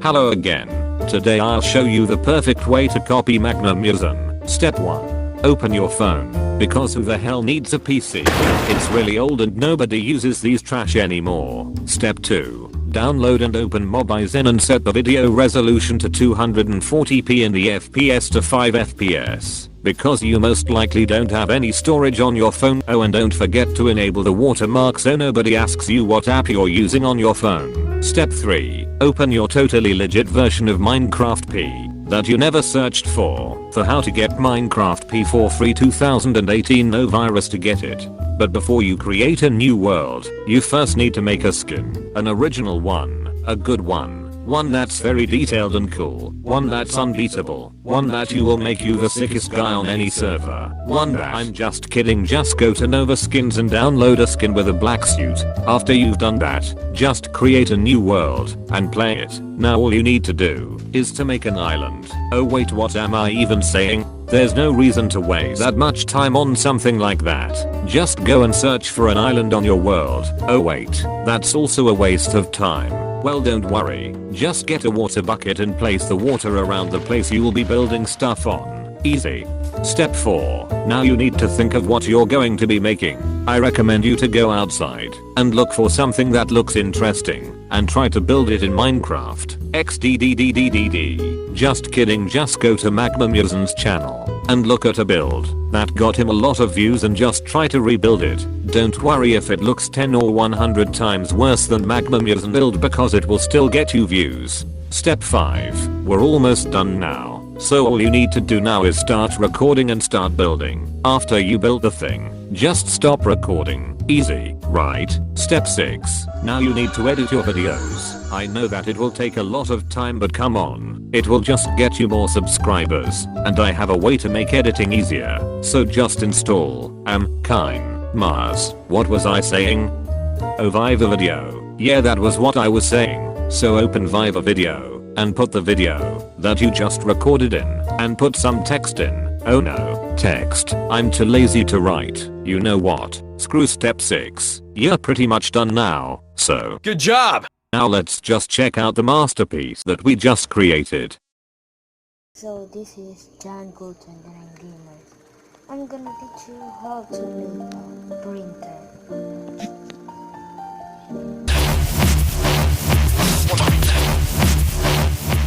Hello again. Today I'll show you the perfect way to copy MagmaMusen. Step 1. Open your phone, because who the hell needs a PC? It's really old and nobody uses these trash anymore. Step 2. Download and open Mobizen and set the video resolution to 240p and the FPS to 5 FPS. Because you most likely don't have any storage on your phone. Oh, and don't forget to enable the watermark so nobody asks you what app you're using on your phone. Step 3. Open your totally legit version of Minecraft P that you never searched for how to get Minecraft P for free 2018. No virus to get it. But before you create a new world, you first need to make a skin. An original one. A good one. One that's very detailed and cool. One that's unbeatable. One that you will make you the sickest guy on any server. One that— I'm just kidding, just go to Nova Skins and download a skin with a black suit. After you've done that, just create a new world and play it. Now all you need to do is to make an island. Oh wait, what am I even saying? There's no reason to waste that much time on something like that. Just go and search for an island on your world. Oh wait, that's also a waste of time. Well, don't worry, just get a water bucket and place the water around the place you will be building stuff on. Easy. Step 4. Now you need to think of what you're going to be making. I recommend you to go outside and look for something that looks interesting and try to build it in Minecraft. XDDDDDD. Just kidding, just go to MagmaMusen's channel and look at a build that got him a lot of views and just try to rebuild it. Don't worry if it looks 10 or 100 times worse than MagmaMusen build, because it will still get you views. Step 5. We're almost done now. So all you need to do now is start recording and start building. After you build the thing, just stop recording. Easy, right? Step 6. Now you need to edit your videos. I know that it will take a lot of time, but come on, it will just get you more subscribers. And I have a way to make editing easier. So just install MagmaMusen. What was I saying? Oh, Viva Video. Yeah, that was what I was saying. So open Viva Video and put the video that you just recorded in and put some text in. Oh no, text. I'm too lazy to write. You know what? Screw step 6. You're pretty much done now. So good job. Now let's just check out the masterpiece that we just created. So this is JoubleJabs and I'm Gamers. I'm gonna teach you how to make a printer.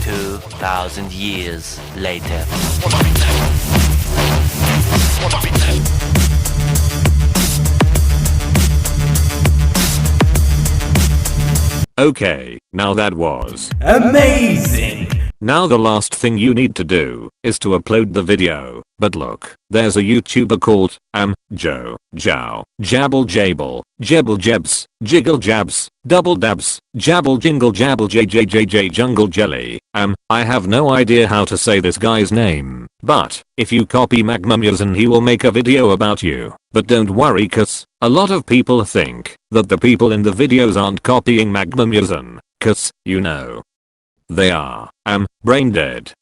2,000 years later. Okay, now that was amazing. Now the last thing you need to do is to upload the video. But look, there's a YouTuber called JoubleJabs, JoubleJabs, JoubleJabs, JJJJ Jungle Jelly. I have no idea how to say this guy's name, but if you copy MagmaMusen he will make a video about you. But don't worry, cause a lot of people think that the people in the videos aren't copying MagmaMusen, cause, you know, they are brain dead.